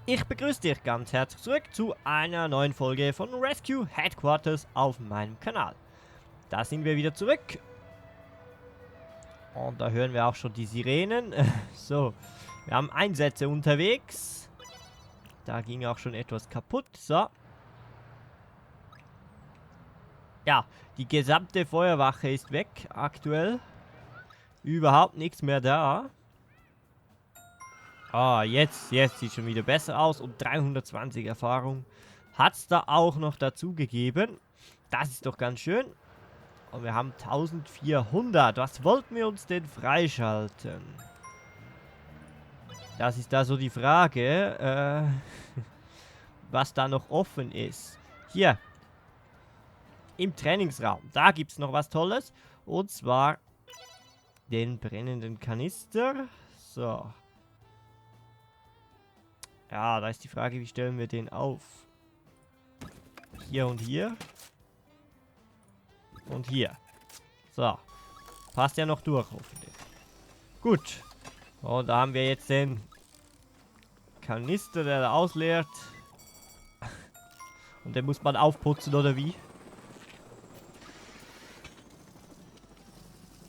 Ich begrüße dich ganz herzlich zurück zu einer neuen Folge von Rescue Headquarters auf meinem Kanal. Da sind wir wieder zurück. Und da hören wir auch schon die Sirenen. So, wir haben Einsätze unterwegs. Da ging auch schon etwas kaputt. So. Ja, die gesamte Feuerwache ist weg aktuell. Überhaupt nichts mehr da. Ah, jetzt sieht schon wieder besser aus. Und 320 Erfahrung hat es da auch noch dazu gegeben. Das ist doch ganz schön. Und wir haben 1400. Was wollten wir uns denn freischalten? Das ist da so die Frage, was da noch offen ist. Hier. Im Trainingsraum. Da gibt es noch was Tolles. Und zwar den brennenden Kanister. So. Ja, da ist die Frage, wie stellen wir den auf? Hier und hier. Und hier. So. Passt ja noch durch, hoffentlich. Gut. Und da haben wir jetzt den Kanister, der da ausleert. Und den muss man aufputzen, oder wie?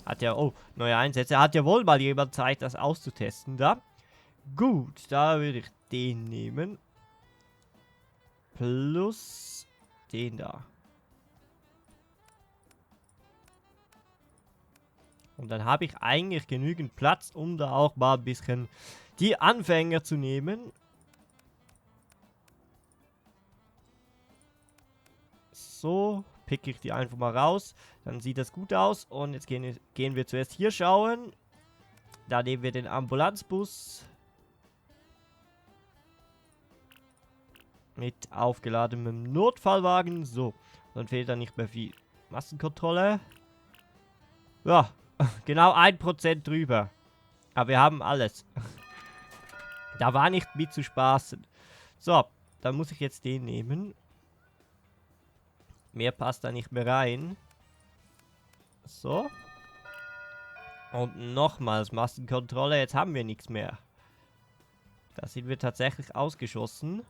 Hat ja, oh, neue Einsätze. Hat ja wohl mal jemand Zeit, das auszutesten da. Gut, da würde ich den nehmen. Plus den da. Und dann habe ich eigentlich genügend Platz, um da auch mal ein bisschen die Anfänger zu nehmen. So, picke ich die einfach mal raus. Dann sieht das gut aus. Und jetzt gehen wir zuerst hier schauen. Da nehmen wir den Ambulanzbus. Mit aufgeladenem Notfallwagen. So, dann fehlt da nicht mehr viel. Massenkontrolle. Ja, genau 1% drüber. Aber wir haben alles. Da war nicht mit zu spaßen. So, dann muss ich jetzt den nehmen. Mehr passt da nicht mehr rein. So. Und nochmals Massenkontrolle. Jetzt haben wir nichts mehr. Da sind wir tatsächlich ausgeschossen.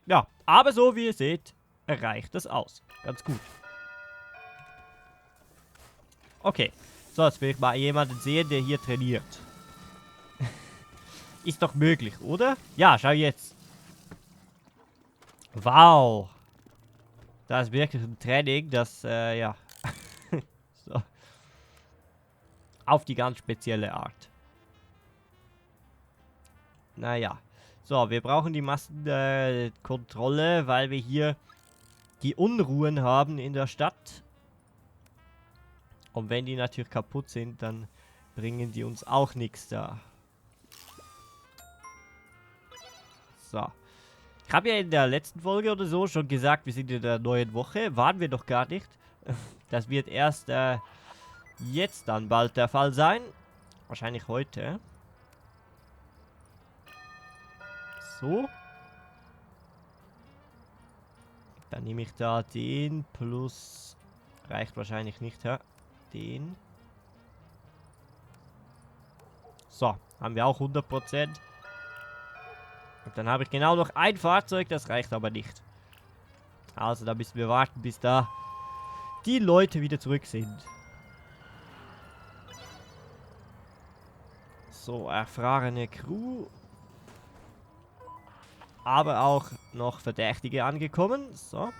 Ja, aber so wie ihr seht, reicht das aus. Ganz gut. Okay. So, jetzt will ich mal jemanden sehen, der hier trainiert. Ist doch möglich, oder? Ja, schau jetzt. Wow. Das ist wirklich ein Training, das, ja. So. Auf die ganz spezielle Art. Naja. So, wir brauchen die Massenkontrolle, weil wir hier die Unruhen haben in der Stadt. Und wenn die natürlich kaputt sind, dann bringen die uns auch nichts da. So. Ich habe ja in der letzten Folge oder so schon gesagt, wir sind in der neuen Woche. Waren wir doch gar nicht. Das wird erst jetzt dann bald der Fall sein. Wahrscheinlich heute. So. Dann nehme ich da den plus... Reicht wahrscheinlich nicht, ja. Den. So, haben wir auch 100%. Und dann habe ich genau noch ein Fahrzeug, das reicht aber nicht. Also da müssen wir warten, bis da die Leute wieder zurück sind. So, erfahrene Crew. Aber auch noch Verdächtige angekommen. So.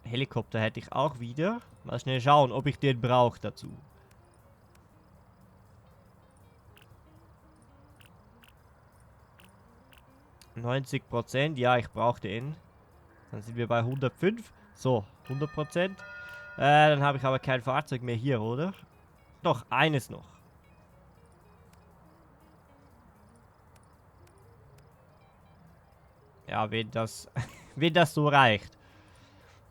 Helikopter hätte ich auch wieder. Mal schnell schauen, ob ich den brauche dazu. %, ja, ich brauche den. Dann sind wir bei 105. So, 100%. Dann habe ich aber kein Fahrzeug mehr hier, oder? Doch, eines noch. Ja, wenn das, wenn das so reicht.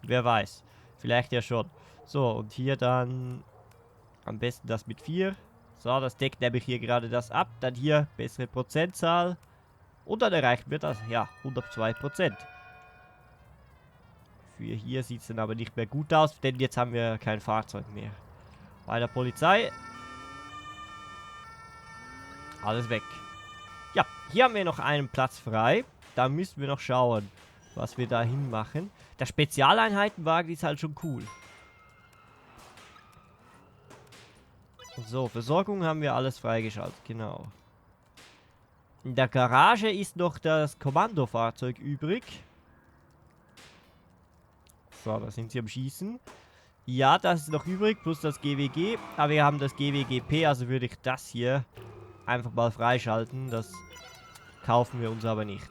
Wer weiß. Vielleicht ja schon. So, und hier dann am besten das mit 4. So, das deckt nämlich hier gerade das ab. Dann hier bessere Prozentzahl. Und dann erreichen wir das, ja, 102%. Für hier sieht es dann aber nicht mehr gut aus, denn jetzt haben wir kein Fahrzeug mehr. Bei der Polizei. Alles weg. Ja, hier haben wir noch einen Platz frei. Da müssen wir noch schauen, was wir da hinmachen. Der Spezialeinheitenwagen ist halt schon cool. So, Versorgung haben wir alles freigeschaltet, genau. In der Garage ist noch das Kommandofahrzeug übrig. So, da sind sie am Schießen. Ja, das ist noch übrig, plus das GWG. Aber wir haben das GWGP, also würde ich das hier einfach mal freischalten. Das kaufen wir uns aber nicht.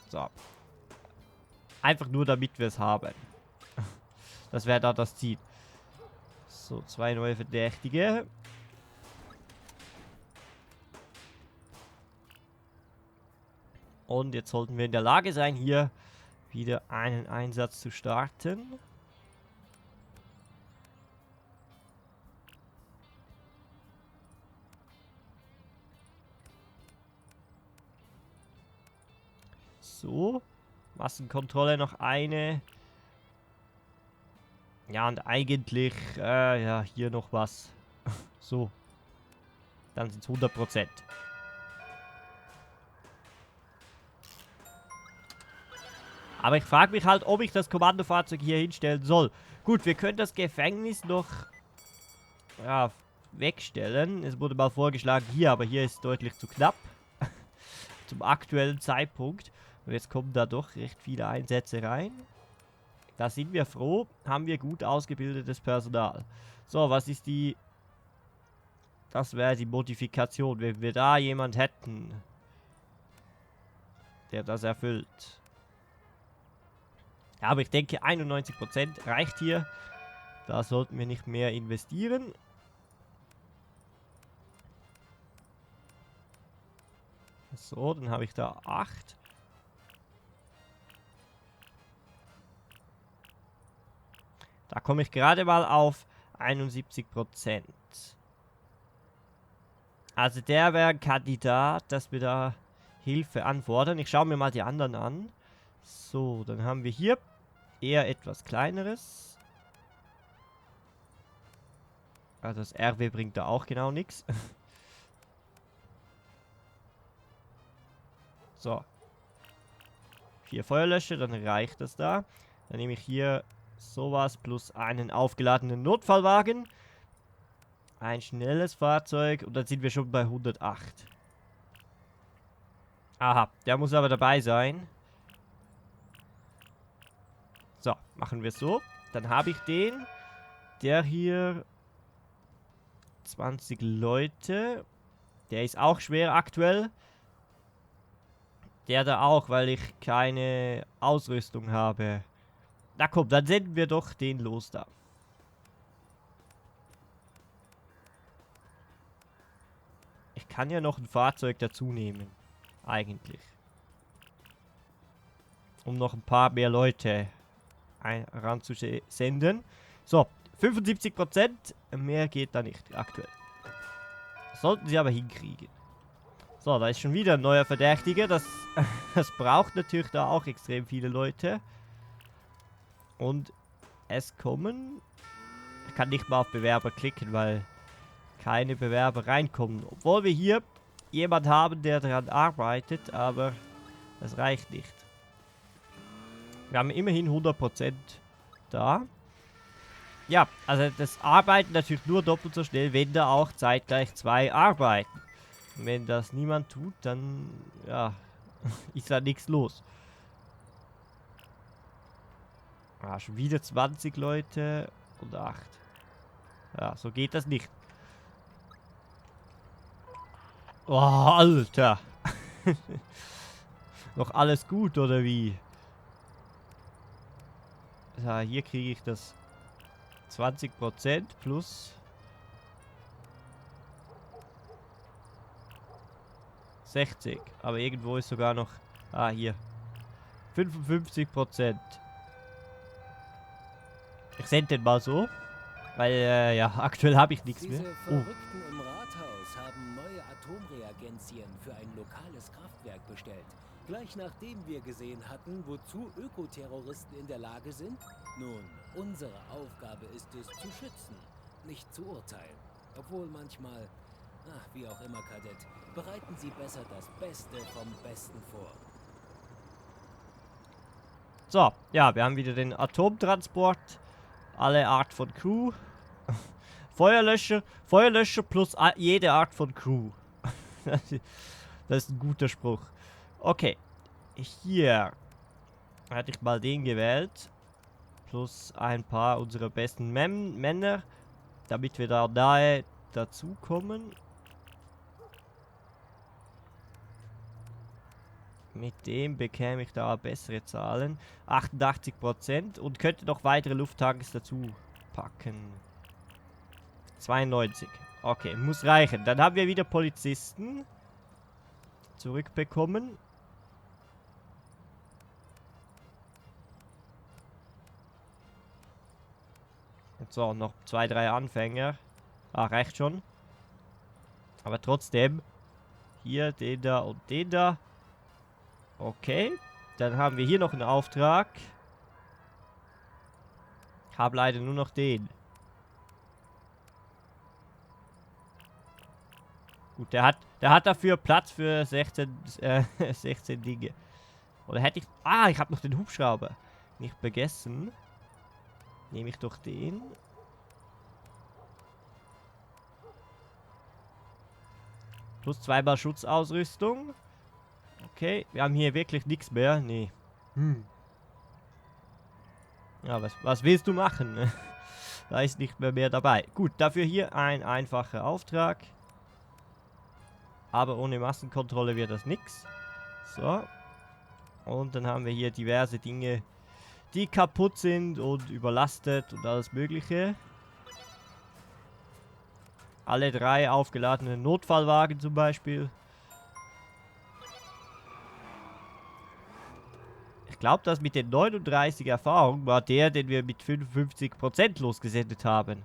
So. Einfach nur, damit wir es haben. Das wäre da das Ziel. So, 2 neue Verdächtige. Und jetzt sollten wir in der Lage sein, hier wieder einen Einsatz zu starten. So. Massenkontrolle noch eine. Ja, und eigentlich, ja, hier noch was. So. Dann sind es 100%. Aber ich frage mich halt, ob ich das Kommandofahrzeug hier hinstellen soll. Gut, wir können das Gefängnis noch ja, wegstellen. Es wurde mal vorgeschlagen hier, aber hier ist es deutlich zu knapp. Zum aktuellen Zeitpunkt. Und jetzt kommen da doch recht viele Einsätze rein. Da sind wir froh. Haben wir gut ausgebildetes Personal. So, was ist die... Das wäre die Modifikation. Wenn wir da jemand hätten, der das erfüllt. Ja, aber ich denke 91% reicht hier. Da sollten wir nicht mehr investieren. So, dann habe ich da 8. Da komme ich gerade mal auf 71%. Also der wäre ein Kandidat, dass wir da Hilfe anfordern. Ich schaue mir mal die anderen an. So, dann haben wir hier eher etwas kleineres. Also das RW bringt da auch genau nichts. So. 4 Feuerlöscher, dann reicht das da. Dann nehme ich hier sowas plus einen aufgeladenen Notfallwagen. Ein schnelles Fahrzeug und dann sind wir schon bei 108. Aha, der muss aber dabei sein. So, machen wir es so. Dann habe ich den. Der hier 20 Leute. Der ist auch schwer aktuell. Der da auch, weil ich keine Ausrüstung habe. Na komm, dann senden wir doch den los da. Ich kann ja noch ein Fahrzeug dazu nehmen. Eigentlich. Um noch ein paar mehr Leute ranzusenden. So, 75%. Mehr geht da nicht aktuell. Sollten sie aber hinkriegen. So, da ist schon wieder ein neuer Verdächtiger. Das braucht natürlich da auch extrem viele Leute. Und es kommen... Ich kann nicht mal auf Bewerber klicken, weil keine Bewerber reinkommen. Obwohl wir hier jemand haben, der daran arbeitet, aber das reicht nicht. Wir haben immerhin 100% da. Ja, also das Arbeiten natürlich nur doppelt so schnell, wenn da auch zeitgleich 2 arbeiten. Und wenn das niemand tut, dann, ja, ist da nichts los. Ah, schon wieder 20 Leute und 8. Ja, so geht das nicht. Oh, Alter. Noch alles gut, oder wie? Ja, hier kriege ich das 20% plus 60. Aber irgendwo ist sogar noch... Ah, hier. 55%. Ich sende den mal so. Weil, ja, aktuell habe ich nichts mehr. Diese Verrückten im Rathaus haben neue Atomreagenzien für ein lokales Kraftwerk bestellt. Gleich nachdem wir gesehen hatten, wozu Ökoterroristen in der Lage sind? Nun, unsere Aufgabe ist es, zu schützen, nicht zu urteilen. Obwohl manchmal, wie auch immer, Kadett, bereiten Sie besser das Beste vom Besten vor. So, ja, wir haben wieder den Atomtransport. Alle Art von Crew. Feuerlöscher plus jede Art von Crew. Das ist ein guter Spruch. Okay. Hier hatte ich mal den gewählt. Plus ein paar unserer besten Männer. Damit wir da nahe dazukommen. Mit dem bekäme ich da bessere Zahlen. 88% und könnte noch weitere Lufttanks dazu packen. 92. Okay, muss reichen. Dann haben wir wieder Polizisten zurückbekommen. Und so, noch 2, 3 Anfänger. Reicht schon. Aber trotzdem. Hier, den da und den da. Okay. Dann haben wir hier noch einen Auftrag. Ich habe leider nur noch den. Gut, der hat dafür Platz für 16 Dinge. Oder hätte ich... ich habe noch den Hubschrauber. Nicht vergessen. Nehme ich doch den. Plus 2-mal Schutzausrüstung. Okay, wir haben hier wirklich nichts mehr. Nee. Ja, was willst du machen? Da ist nicht mehr dabei. Gut, dafür hier ein einfacher Auftrag. Aber ohne Massenkontrolle wird das nichts. So. Und dann haben wir hier diverse Dinge, die kaputt sind und überlastet und alles Mögliche. Alle 3 aufgeladenen Notfallwagen zum Beispiel. Ich glaube, das mit den 39 Erfahrungen war der, den wir mit 55% losgesendet haben.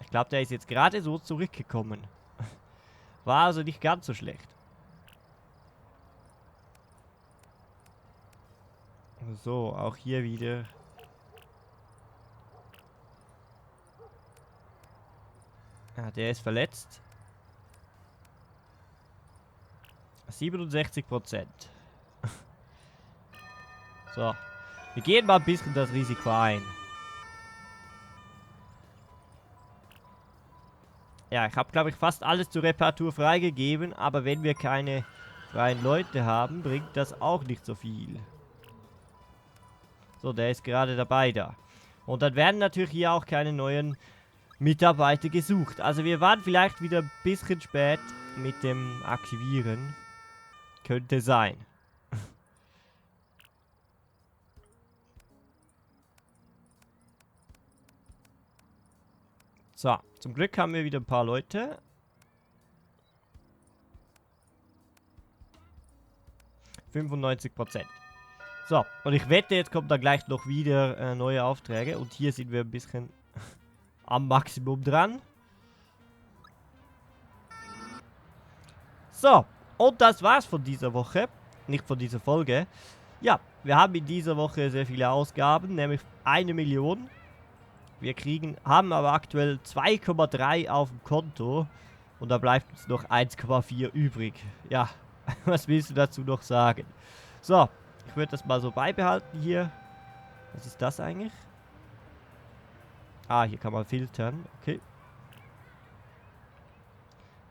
Ich glaube, der ist jetzt gerade so zurückgekommen. War also nicht ganz so schlecht. So, auch hier wieder. Ja, der ist verletzt. 67%. So. Wir gehen mal ein bisschen das Risiko ein. Ja, ich habe, glaube ich, fast alles zur Reparatur freigegeben. Aber wenn wir keine freien Leute haben, bringt das auch nicht so viel. So, der ist gerade dabei da. Und dann werden natürlich hier auch keine neuen Mitarbeiter gesucht. Also wir waren vielleicht wieder ein bisschen spät mit dem Aktivieren. Könnte sein. So, zum Glück haben wir wieder ein paar Leute. %95. So, und ich wette, jetzt kommt da gleich noch wieder neue Aufträge. Und hier sind wir ein bisschen am Maximum dran. So, und das war's von dieser Woche. Nicht von dieser Folge. Ja, wir haben in dieser Woche sehr viele Ausgaben, nämlich 1 Million. Wir haben aber aktuell 2,3 auf dem Konto. Und da bleibt uns noch 1,4 übrig. Ja, was willst du dazu noch sagen? So, ich würde das mal so beibehalten hier. Was ist das eigentlich? Hier kann man filtern. Okay.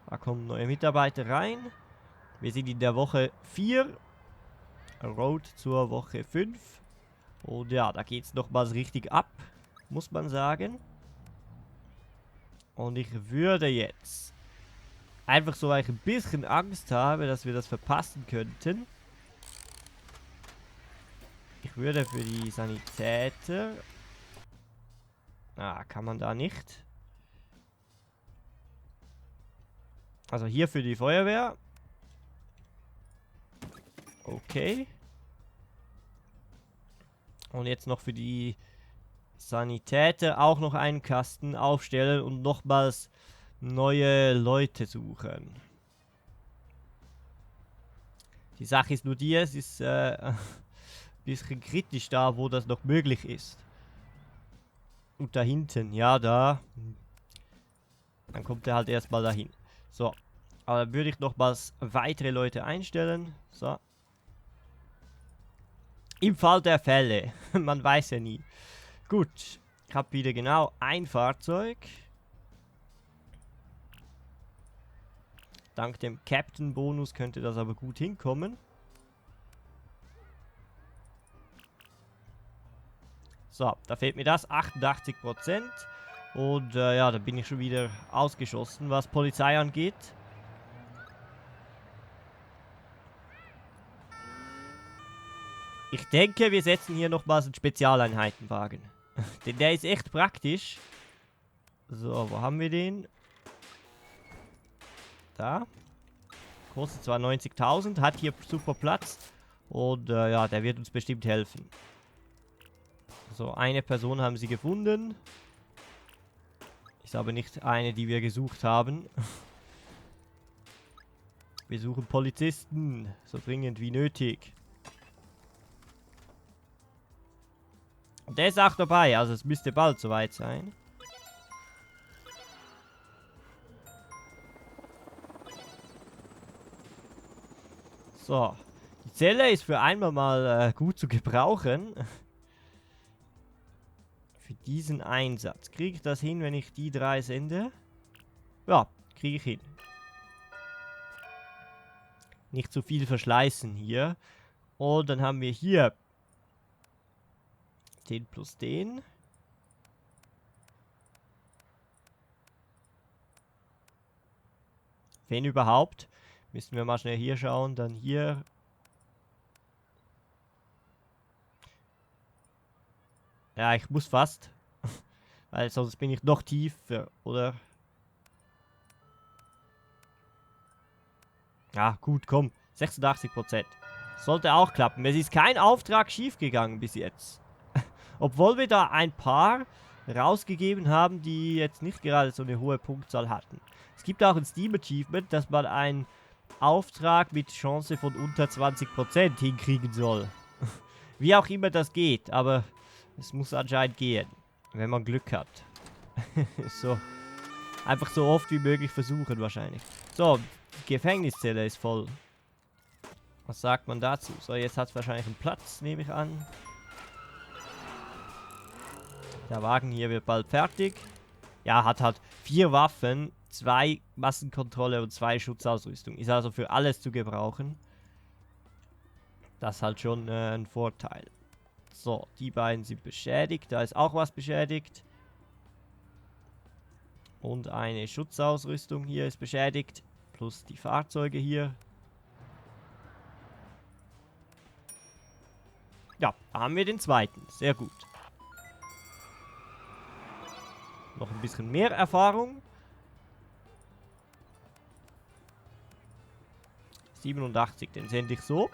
Da kommen neue Mitarbeiter rein. Wir sind in der Woche 4. Road zur Woche 5. Und ja, da geht es nochmals richtig ab. Muss man sagen. Und ich würde jetzt einfach so, weil ich ein bisschen Angst habe, dass wir das verpassen könnten. Ich würde für die Sanitäter... kann man da nicht. Also hier für die Feuerwehr. Okay. Und jetzt noch für die Sanitäter auch noch einen Kasten aufstellen und nochmals neue Leute suchen. Die Sache ist nur die, es ist ein bisschen kritisch da, wo das noch möglich ist. Und da hinten, ja, da. Dann kommt er halt erstmal dahin. So. Aber dann würde ich nochmals weitere Leute einstellen. So. Im Fall der Fälle. Man weiß ja nie. Gut. Ich habe wieder genau ein Fahrzeug. Dank dem Captain-Bonus könnte das aber gut hinkommen. So, da fehlt mir das. 88%. Und ja, da bin ich schon wieder ausgeschossen, was Polizei angeht. Ich denke, wir setzen hier nochmals einen Spezialeinheitenwagen. Denn der ist echt praktisch. So, wo haben wir den? Da. Kostet zwar 90.000, hat hier super Platz. Und ja, der wird uns bestimmt helfen. So, eine Person haben sie gefunden. Ist aber nicht eine, die wir gesucht haben. Wir suchen Polizisten. So dringend wie nötig. Und der ist auch dabei, also es müsste bald soweit sein. So. Die Zelle ist für einmal mal gut zu gebrauchen. Für diesen Einsatz. Kriege ich das hin, wenn ich die 3 sende? Ja, kriege ich hin. Nicht zu viel verschleißen hier. Und dann haben wir hier den plus den. Wenn überhaupt. Müssen wir mal schnell hier schauen. Dann hier. Ja, ich muss fast. Weil sonst bin ich noch tiefer, oder? Ja, gut, komm. 86%. Sollte auch klappen. Es ist kein Auftrag schiefgegangen bis jetzt. Obwohl wir da ein paar rausgegeben haben, die jetzt nicht gerade so eine hohe Punktzahl hatten. Es gibt auch ein Steam Achievement, dass man einen Auftrag mit Chance von unter 20% hinkriegen soll. Wie auch immer das geht, aber es muss anscheinend gehen, wenn man Glück hat. So. Einfach so oft wie möglich versuchen wahrscheinlich. So, die Gefängniszelle ist voll. Was sagt man dazu? So, jetzt hat es wahrscheinlich einen Platz, nehme ich an. Der Wagen hier wird bald fertig. Ja, hat halt 4 Waffen, 2 Massenkontrolle und 2 Schutzausrüstung. Ist also für alles zu gebrauchen. Das ist halt schon ein Vorteil. So, die beiden sind beschädigt. Da ist auch was beschädigt. Und eine Schutzausrüstung hier ist beschädigt. Plus die Fahrzeuge hier. Ja, da haben wir den zweiten. Sehr gut. Noch ein bisschen mehr Erfahrung. 87, den sende ich so.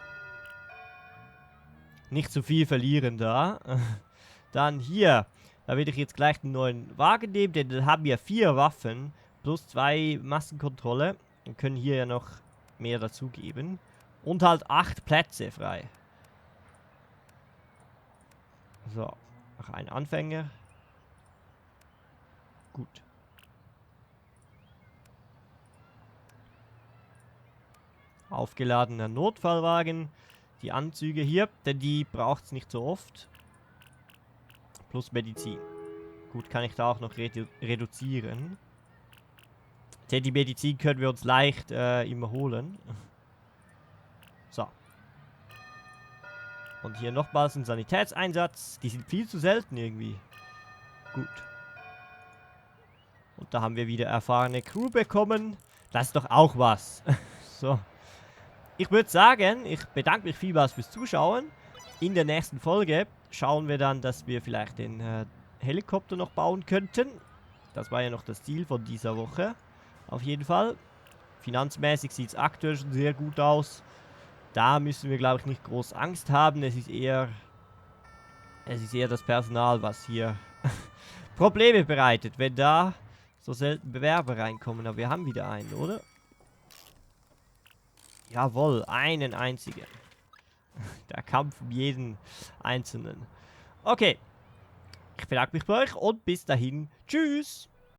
Nicht zu viel verlieren da. Dann hier. Da werde ich jetzt gleich einen neuen Wagen nehmen, denn dann haben wir 4 Waffen plus 2 Massenkontrolle. Und können hier ja noch mehr dazugeben. Und halt 8 Plätze frei. So, noch ein Anfänger. Gut. Aufgeladener Notfallwagen. Die Anzüge hier, denn die braucht es nicht so oft. Plus Medizin. Gut, kann ich da auch noch reduzieren. Denn die Medizin können wir uns leicht immer holen. So. Und hier nochmals ein Sanitätseinsatz. Die sind viel zu selten irgendwie. Gut. Und da haben wir wieder erfahrene Crew bekommen. Das ist doch auch was. So. Ich würde sagen, ich bedanke mich vielmals fürs Zuschauen. In der nächsten Folge schauen wir dann, dass wir vielleicht den Helikopter noch bauen könnten. Das war ja noch das Ziel von dieser Woche. Auf jeden Fall. Finanzmäßig sieht es aktuell schon sehr gut aus. Da müssen wir, glaube ich, nicht groß Angst haben. Es ist eher das Personal, was hier Probleme bereitet, wenn da so selten Bewerber reinkommen. Aber wir haben wieder einen, oder? Jawohl, einen einzigen. Der Kampf um jeden Einzelnen. Okay. Ich bedanke mich bei euch und bis dahin. Tschüss.